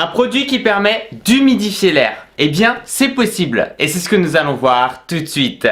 Un produit qui permet d'humidifier l'air. Eh bien, c'est possible. Et c'est ce que nous allons voir tout de suite.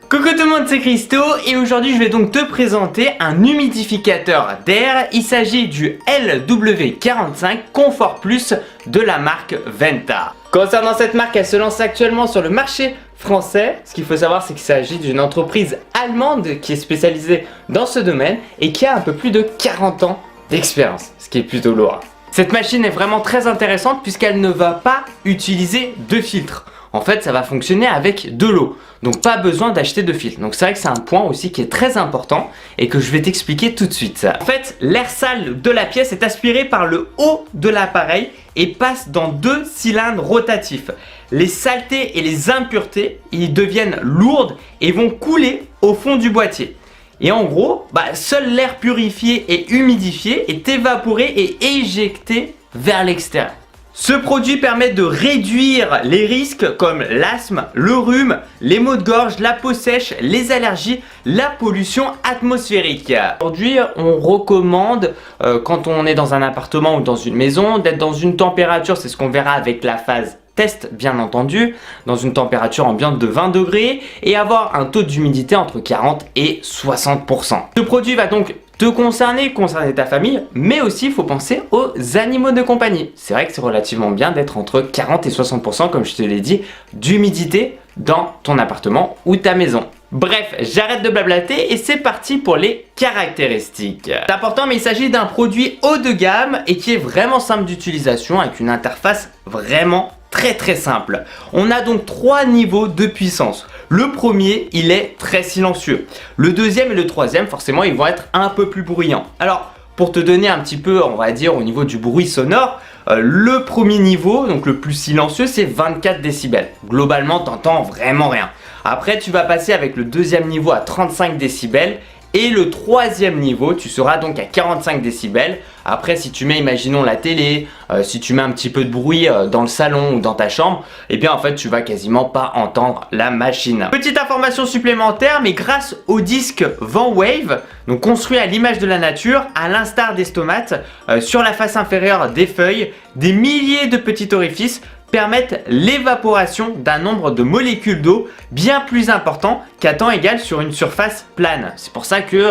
Coucou tout le monde, c'est Christo et aujourd'hui je vais donc te présenter un humidificateur d'air. Il s'agit du LW45 Confort Plus de la marque Venta. Concernant cette marque, elle se lance actuellement sur le marché français. Ce qu'il faut savoir, c'est qu'il s'agit d'une entreprise allemande qui est spécialisée dans ce domaine et qui a un peu plus de 40 ans d'expérience, ce qui est plutôt lourd. Cette machine est vraiment très intéressante puisqu'elle ne va pas utiliser de filtre. En fait, ça va fonctionner avec de l'eau. Donc pas besoin d'acheter de filtre. Donc c'est vrai que c'est un point aussi qui est très important et que je vais t'expliquer tout de suite. En fait, l'air sale de la pièce est aspiré par le haut de l'appareil et passe dans deux cylindres rotatifs. Les saletés et les impuretés, ils deviennent lourdes et vont couler au fond du boîtier. Et en gros, seul l'air purifié et humidifié est évaporé et éjecté vers l'extérieur. Ce produit permet de réduire les risques comme l'asthme, le rhume, les maux de gorge, la peau sèche, les allergies, la pollution atmosphérique. Aujourd'hui, on recommande quand on est dans un appartement ou dans une maison d'être dans une température, c'est ce qu'on verra avec la phase test bien entendu, dans une température ambiante de 20 degrés et avoir un taux d'humidité entre 40 et 60%. Ce produit va donc te concerner ta famille, mais aussi il faut penser aux animaux de compagnie. C'est vrai que c'est relativement bien d'être entre 40 et 60%, comme je te l'ai dit, d'humidité dans ton appartement ou ta maison. Bref, j'arrête de blablater et c'est parti pour les caractéristiques. C'est important, mais il s'agit d'un produit haut de gamme et qui est vraiment simple d'utilisation avec une interface vraiment très simple. On a donc 3 niveaux de puissance. Le premier, il est très silencieux. Le deuxième et le troisième, forcément, ils vont être un peu plus bruyants. Alors, pour te donner un petit peu, on va dire, au niveau du bruit sonore, le premier niveau, donc le plus silencieux, c'est 24 décibels. Globalement, t'entends vraiment rien. Après, tu vas passer avec le deuxième niveau à 35 décibels. Et le troisième niveau, tu seras donc à 45 décibels. Après, si tu mets, imaginons la télé, si tu mets un petit peu de bruit dans le salon ou dans ta chambre, eh bien en fait, tu vas quasiment pas entendre la machine. Petite information supplémentaire, mais grâce au disque VentWave, donc construit à l'image de la nature, à l'instar des stomates, sur la face inférieure des feuilles, des milliers de petits orifices permettent l'évaporation d'un nombre de molécules d'eau bien plus important qu'à temps égal sur une surface plane. C'est pour ça que,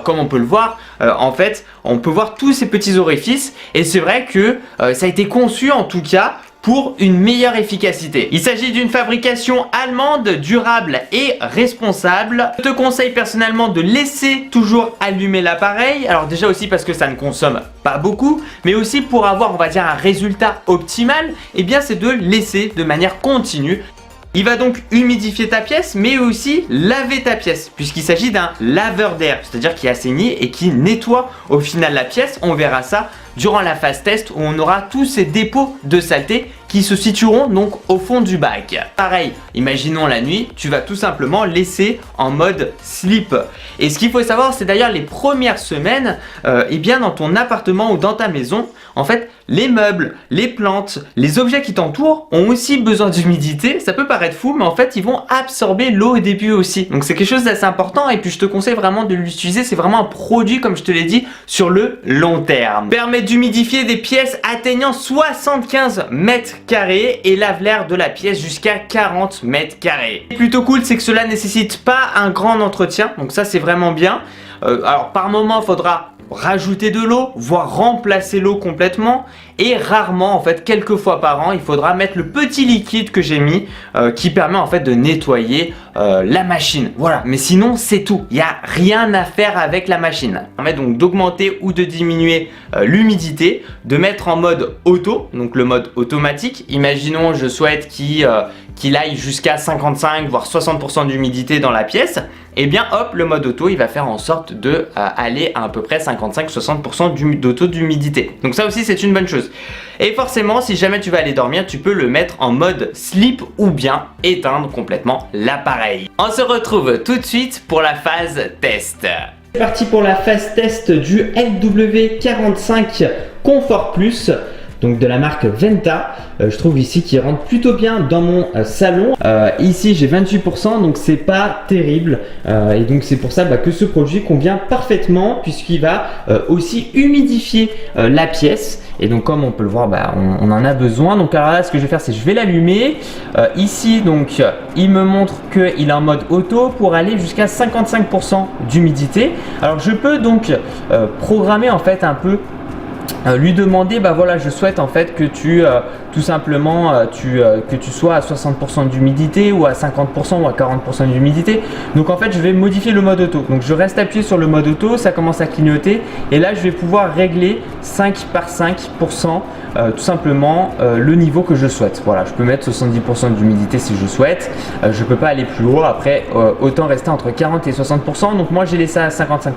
comme on peut le voir, en fait, on peut voir tous ces petits orifices et c'est vrai que ça a été conçu en tout cas pour une meilleure efficacité. Il s'agit d'une fabrication allemande, durable et responsable. Je te conseille personnellement de laisser toujours allumer l'appareil. Alors déjà aussi parce que ça ne consomme pas beaucoup, mais aussi pour avoir, on va dire, un résultat optimal, eh bien c'est de laisser de manière continue. Il va donc humidifier ta pièce, mais aussi laver ta pièce, puisqu'il s'agit d'un laveur d'air, c'est-à-dire qui assainit et qui nettoie au final la pièce. On verra ça durant la phase test où on aura tous ces dépôts de saleté qui se situeront donc au fond du bac. Pareil, imaginons la nuit, tu vas tout simplement laisser en mode sleep. Et ce qu'il faut savoir, c'est d'ailleurs les premières semaines, dans ton appartement ou dans ta maison, en fait, les meubles, les plantes, les objets qui t'entourent ont aussi besoin d'humidité. Ça peut paraître fou, mais en fait, ils vont absorber l'eau au début aussi. Donc c'est quelque chose d'assez important et puis je te conseille vraiment de l'utiliser. C'est vraiment un produit, comme je te l'ai dit, sur le long terme. Permet d'humidifier des pièces atteignant 75 mètres carrés et lave l'air de la pièce jusqu'à 40 mètres carrés. Ce qui est plutôt cool, c'est que cela nécessite pas un grand entretien, donc ça c'est vraiment bien. Alors par moment, il faudra rajouter de l'eau, voire remplacer l'eau complètement, et rarement, en fait, quelques fois par an, il faudra mettre le petit liquide que j'ai mis qui permet en fait de nettoyer la machine. Voilà, mais sinon c'est tout, il n'y a rien à faire avec la machine. Ça permet donc d'augmenter ou de diminuer l'humidité, de mettre en mode auto, donc le mode automatique. Imaginons je souhaite qu'il aille jusqu'à 55 voire 60% d'humidité dans la pièce, et bien hop, le mode auto il va faire en sorte de aller à peu près 55-60% d'auto d'humidité. Donc ça aussi c'est une bonne chose. Et forcément, si jamais tu vas aller dormir, tu peux le mettre en mode sleep ou bien éteindre complètement l'appareil. On se retrouve tout de suite pour la phase test. C'est parti pour la phase test du LW45 Confort Plus. donc de la marque Venta. Je trouve ici qu'il rentre plutôt bien dans mon salon. Ici j'ai 28%, donc c'est pas terrible. Et donc c'est pour ça que ce produit convient parfaitement puisqu'il va aussi humidifier la pièce. Et donc comme on peut le voir, on en a besoin. Donc alors là, ce que je vais faire, c'est je vais l'allumer. Ici donc il me montre qu'il est en mode auto pour aller jusqu'à 55% d'humidité. Alors je peux donc programmer en fait un peu, lui demander voilà, je souhaite en fait que tu tout simplement que tu sois à 60% d'humidité ou à 50% ou à 40% d'humidité. Donc en fait je vais modifier le mode auto. Donc je reste appuyé sur le mode auto, ça commence à clignoter et là je vais pouvoir régler 5 par 5% tout simplement le niveau que je souhaite. Voilà, je peux mettre 70% d'humidité si je souhaite. Je peux pas aller plus haut. Après autant rester entre 40 et 60%. Donc moi j'ai laissé à 55%.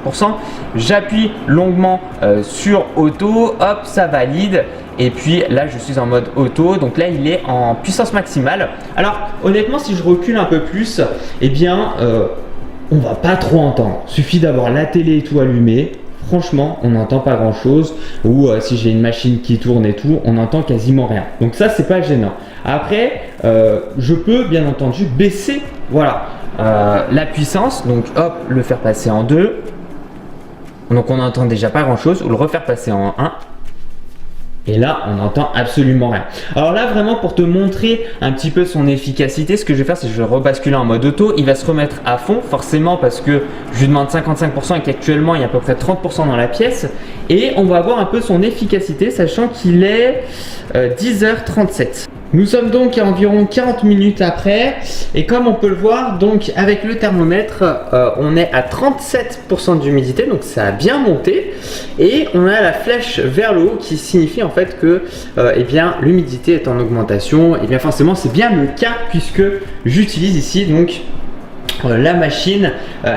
J'appuie longuement sur auto, hop, ça valide. Et puis là je suis en mode auto, donc là il est en puissance maximale. Alors honnêtement si je recule un peu plus, eh bien on va pas trop entendre. Suffit d'avoir la télé et tout allumé. Franchement on n'entend pas grand chose. Ou si j'ai une machine qui tourne et tout, on n'entend quasiment rien. Donc ça c'est pas gênant. Après je peux bien entendu baisser la puissance. Donc hop, le faire passer en 2. Donc on n'entend déjà pas grand chose. Ou le refaire passer en 1. Et là, on n'entend absolument rien. Alors là, vraiment pour te montrer un petit peu son efficacité, ce que je vais faire, c'est que je vais rebasculer en mode auto. Il va se remettre à fond, forcément, parce que je lui demande 55% et qu'actuellement, il y a à peu près 30% dans la pièce. Et on va voir un peu son efficacité, sachant qu'il est 10h37. Nous sommes donc à environ 40 minutes après et comme on peut le voir, donc avec le thermomètre, on est à 37% d'humidité, donc ça a bien monté et on a la flèche vers le haut qui signifie en fait que l'humidité est en augmentation. Et bien forcément c'est bien le cas puisque j'utilise ici donc la machine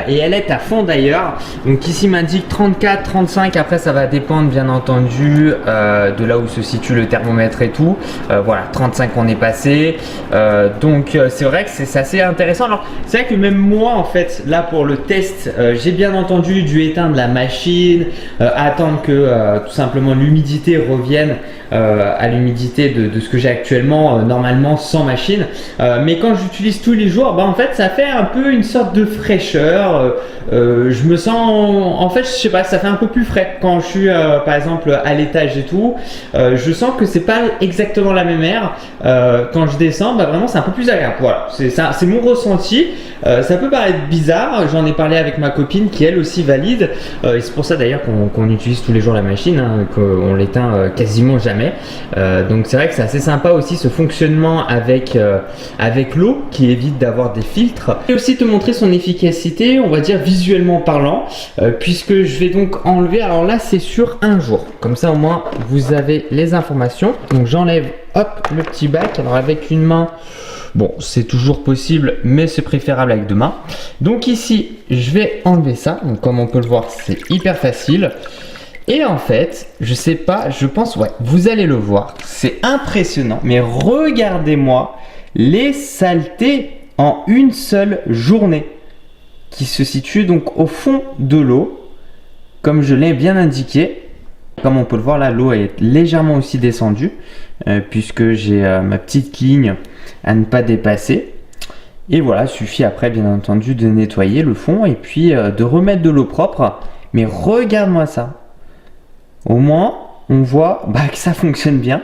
et elle est à fond d'ailleurs. Donc ici m'indique 34, 35, après ça va dépendre bien entendu de là où se situe le thermomètre et tout. Voilà, 35 on est passé. Donc c'est vrai que c'est assez intéressant. Alors c'est vrai que même moi en fait là pour le test j'ai bien entendu dû éteindre la machine, attendre que tout simplement l'humidité revienne à l'humidité de ce que j'ai actuellement normalement sans machine. Mais quand j'utilise tous les jours, en fait ça fait un peu une sorte de fraîcheur. Je me sens en fait je sais pas, ça fait un peu plus frais quand je suis par exemple à l'étage et tout. Je sens que c'est pas exactement la même air. Quand je descends, vraiment c'est un peu plus agréable. Voilà, c'est mon ressenti. Ça peut paraître bizarre, j'en ai parlé avec ma copine qui elle aussi valide et c'est pour ça d'ailleurs qu'on utilise tous les jours la machine, qu'on l'éteint quasiment jamais. Donc c'est vrai que c'est assez sympa aussi ce fonctionnement avec l'eau qui évite d'avoir des filtres. Et aussi te montrer son efficacité, on va dire visuellement parlant, puisque je vais donc enlever, alors là c'est sur un jour, comme ça au moins vous avez les informations. Donc j'enlève hop le petit bac, alors avec une main, bon c'est toujours possible mais c'est préférable avec deux mains. Donc ici je vais enlever ça, donc comme on peut le voir c'est hyper facile. Et en fait, je sais pas, je pense, ouais, vous allez le voir, c'est impressionnant, mais regardez-moi les saletés en une seule journée qui se situe donc au fond de l'eau, comme je l'ai bien indiqué. Comme on peut le voir là, l'eau est légèrement aussi descendue puisque j'ai ma petite ligne à ne pas dépasser. Et voilà, il suffit après bien entendu de nettoyer le fond et puis de remettre de l'eau propre. Mais regarde-moi ça. Au moins, on voit que ça fonctionne bien.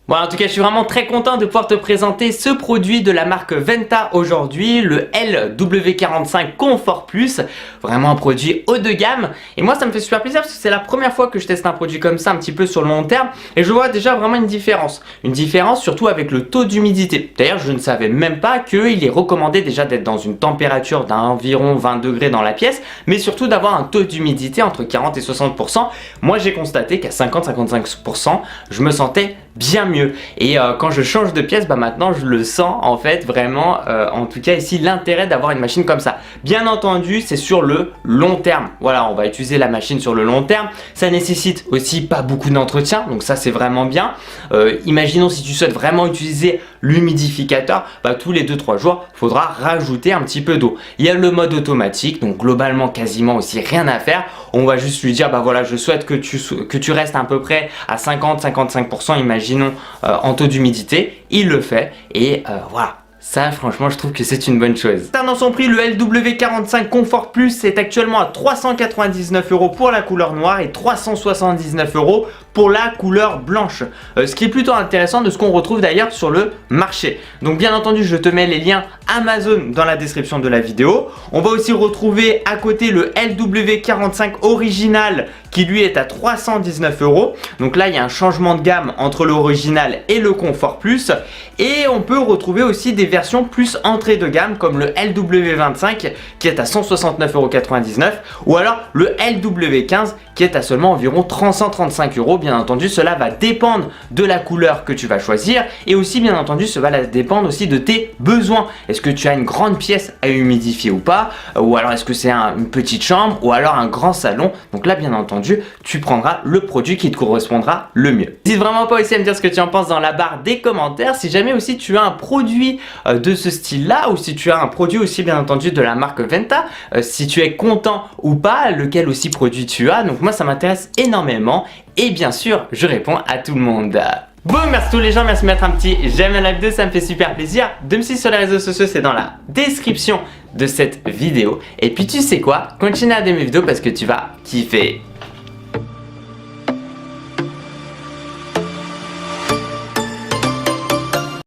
Bon, en tout cas, je suis vraiment très content de pouvoir te présenter ce produit de la marque Venta aujourd'hui, le LW45 Confort Plus. Vraiment un produit haut de gamme. Et moi, ça me fait super plaisir parce que c'est la première fois que je teste un produit comme ça, un petit peu sur le long terme. Et je vois déjà vraiment une différence. Une différence surtout avec le taux d'humidité. D'ailleurs, je ne savais même pas qu'il est recommandé déjà d'être dans une température d'environ 20 degrés dans la pièce, mais surtout d'avoir un taux d'humidité entre 40 et 60%. Moi, j'ai constaté qu'à 50-55%, je me sentais bien mieux. mieux. Et quand je change de pièce, bah maintenant je le sens en fait vraiment, en tout cas ici, l'intérêt d'avoir une machine comme ça. Bien entendu, c'est sur le long terme. Voilà, on va utiliser la machine sur le long terme. Ça nécessite aussi pas beaucoup d'entretien, donc ça c'est vraiment bien. Imaginons si tu souhaites vraiment utiliser l'humidificateur, bah, tous les 2-3 jours, il faudra rajouter un petit peu d'eau. Il y a le mode automatique, donc globalement quasiment aussi rien à faire. On va juste lui dire, bah voilà, je souhaite que tu restes à peu près à 50-55%, imaginons, en taux d'humidité. Il le fait et voilà. Ça, franchement, je trouve que c'est une bonne chose. Dans son prix, le LW45 Comfort Plus est actuellement à 399 € pour la couleur noire et 379 € pour la couleur blanche. Ce qui est plutôt intéressant de ce qu'on retrouve d'ailleurs sur le marché. Donc bien entendu, je te mets les liens Amazon dans la description de la vidéo. On va aussi retrouver à côté le LW45 original qui lui est à 319 €. Donc là, il y a un changement de gamme entre l'original et le Comfort Plus. Et on peut retrouver aussi des versions plus entrée de gamme comme le LW25 qui est à 169,99 € ou alors le LW15 qui est à seulement environ 335 €. Bien entendu, cela va dépendre de la couleur que tu vas choisir et aussi bien entendu, cela va dépendre aussi de tes besoins. Est-ce que tu as une grande pièce à humidifier ou pas, ou alors est-ce que c'est une petite chambre ou alors un grand salon. Donc là, bien entendu, tu prendras le produit qui te correspondra le mieux. N'hésite vraiment pas aussi à me dire ce que tu en penses dans la barre des commentaires. Si jamais aussi tu as un produit de ce style-là ou si tu as un produit aussi bien entendu de la marque Venta, si tu es content ou pas, lequel aussi produit tu as. Donc moi, ça m'intéresse énormément et bien sûr, je réponds à tout le monde. Bon, merci tous les gens, merci de mettre un petit j'aime à la vidéo, ça me fait super plaisir. De me suivre sur les réseaux sociaux, c'est dans la description de cette vidéo. Et puis tu sais quoi, continue à aimer mes vidéos parce que tu vas kiffer.